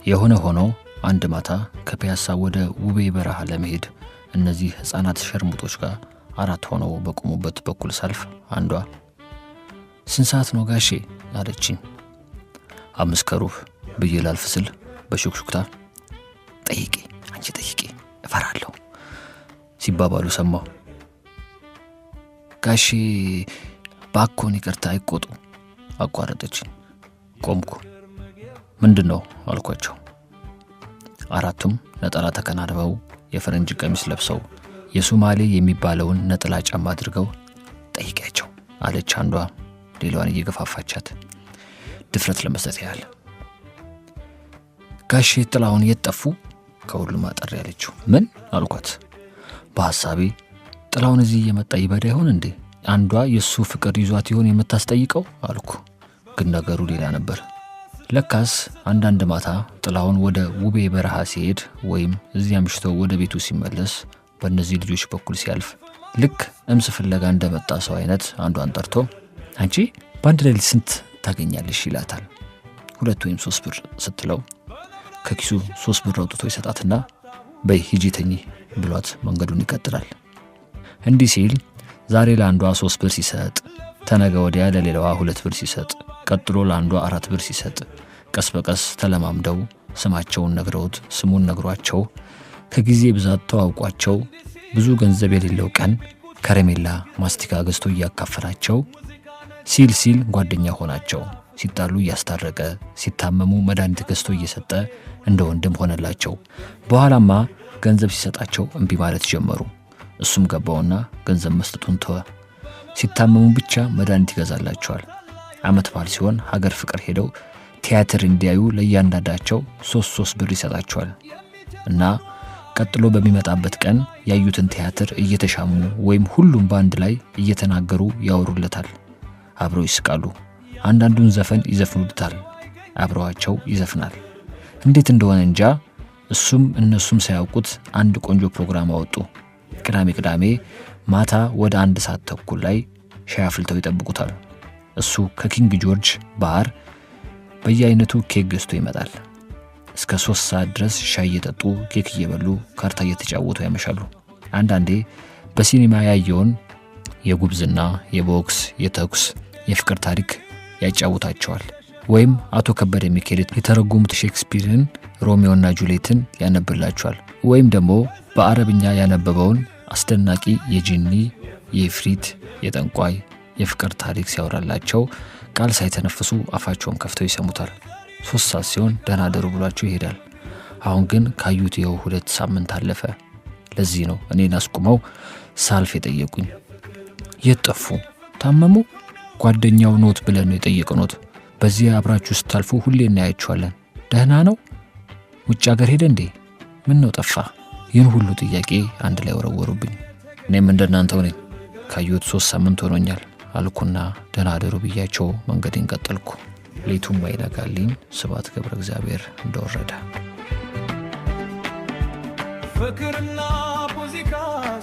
የሆነ ሆኖ አንድ ማታ ከፒያሳ ወደ ውቤ በረሃ ለመሄድ እነዚህ ሕፃናት ሸርሙጦች ጋር 4 ሆነው በቆሙበት በኩል ሳልፍ አንዷ ስንት ሰዓት ነው ጋሼ አለችኝ። 5:15 ብዬ ላልፍ ስል በሹክሹክታ ጠይቄ አንቺ ጠይቄ እፈራለሁ ሲባባሉ ሰማሁ። ጋሼ ባኮን ይቅርታ አይቆጡ አቋረጠችኝ። ቆምኩ። ምንድነው አልኳቸው። 4ቱም ነጠላ ተከናንበው የፈረንጅ ቀሚስ ለብሰው የሶማሌ የሚባለውን ነጠላ ጫማ አድርገው ጠይቂያቸው አለች አንዷ ሌላዋን እየገፋፋቻት ድፍረት ለመስጠት ያህል። ጋሼ ጥላውን የጠፉ ከሁሉም አጠር ያለችው። ምን አልኳት በሐሳቤ። ጥላውን እዚህ እየመጣ ይበዳ ይሆን እንዴ? አንዷ የሱ ፍቅር ይዟት ይሆን የምታስጠይቀው አልኩ። ግን ነገሩ ሌላ ነበር። ለካስ አንዳንድ ማታ ጥላውን ወደ ውቤ በረሃ ሲሄድ ወይም እዚያ ምሽቶ ወደ ቤቱ ሲመለስ በእነዚህ ልጆች በኩል ሲያልፍ ልክ እምስ ፍለጋ እንደመጣ ሰው አይነት አንዷን ጠርቶ አንቺ በአንድ ሌሊት ስንት ታገኛለሽ ይላታል። 2 ወይም 3 ብር ስትለው ከኪሱ 3 ብር አውጥቶ ይሰጣትና በይ ሂጂ ተኚ ብሏት መንገዱን ይቀጥላል። እንዲህ ሲል ዛሬ ለአንዷ 3 ብር ሲሰጥ፣ ተነገ ወዲያ ለሌላዋ 2 ብር ሲሰጥ፣ ቀጥሎ ለአንዷ 4 ብር ሲሰጥ፣ ቀስ በቀስ ተለማምደው ስማቸውን ነግረውት ስሙን ነግሯቸው ከጊዜ ብዛት ተዋውቋቸው ብዙ ገንዘብ የሌለው ቀን ከረሜላ ማስቲካ ገዝቶ እያካፈላቸው ሲል ጓደኛ ሆናቸው። ሲጣሉ እያስታረቀ፣ ሲታመሙ መድኃኒት ገዝቶ እየሰጠ እንደ ወንድም ሆነላቸው። በኋላማ ገንዘብ ሲሰጣቸው እምቢ ማለት ጀመሩ። እሱም ገባውና ገንዘብ መስጠቱን ተወ። ሲታመሙ ብቻ መድኃኒት ይገዛላቸዋል። ዓመት በዓል ሲሆን ሀገር ፍቅር ሄደው ቲያትር እንዲያዩ ለእያንዳንዳቸው 3 ብር ይሰጣቸዋል እና ቀጥሎ በሚመጣበት ቀን ያዩትን ቲያትር እየተሻሙ ወይም ሁሉም በአንድ ላይ እየተናገሩ ያወሩለታል። አብረው ይስቃሉ። አንዳንዱን ዘፈን ይዘፍኑልታል። አብረዋቸው ይዘፍናል። እንዴት እንደሆነ እንጃ እሱም እነሱም ሳያውቁት አንድ ቆንጆ ፕሮግራም አወጡ። ቅዳሜ ማታ ወደ 1 ሰዓት ተኩል ላይ ሻይ አፍልተው ይጠብቁታል። እሱ ከኪንግ ጆርጅ ባር በየአይነቱ ኬክ ገዝቶ ይመጣል። እስከ 3 ሰዓት ድረስ ሻይ እየጠጡ ኬክ እየበሉ ካርታ እየተጫወቱ ያመሻሉ። አንዳንዴ በሲኒማ ያየውን የጉብዝና፣ የቦክስ፣ የተኩስ፣ የፍቅር ታሪክ ያጫውታቸዋል። ወይም አቶ ከበደ ሚካኤል የተረጎሙት ሼክስፒርን ሮሚዮና ጁሊየትን ያነብላቸዋል። ወይም ደግሞ በአረብኛ ያነበበውን አስደናቂ የጂኒ፣ የኢፍሪት፣ የጠንቋይ፣ የፍቅር ታሪክ ሲያወራላቸው ቃል ሳይተነፍሱ አፋቸውን ከፍተው ይሰሙታል። 3 ሰዓት ሲሆን ደህና ደሩ ብሏቸው ይሄዳል። አሁን ግን ካዩት ይኸው 2 ሳምንት አለፈ። ለዚህ ነው እኔን አስቁመው ሳልፍ የጠየቁኝ። የት ጠፉ? ታመሙ? ጓደኛው ኖት ብለን ነው የጠየቅነው። በዚህ አብራችሁ ስታልፉ ሁሌ እናያችኋለን። ደህና ነው? ውጭ ሀገር ሄደ እንዴ? ምን ነው ጠፋ? ይህን ሁሉ ጥያቄ አንድ ላይ ወረወሩብኝ። እኔም እንደናንተው ነኝ። ካዩት 3 ሳምንት ሆኖኛል አልኩና ደህና ደሩ ብያቸው መንገዴን ቀጠልኩ። ሌቱም ባይነጋልኝ ስብሐት ገብረ እግዚአብሔር እንደወረደ። ፍቅርና ሙዚቃ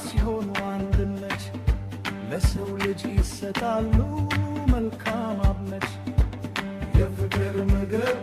ሲሆኑ አንድነት ለሰው ልጅ ይሰጣሉ መልካም አብነት። የፍቅር ምግብ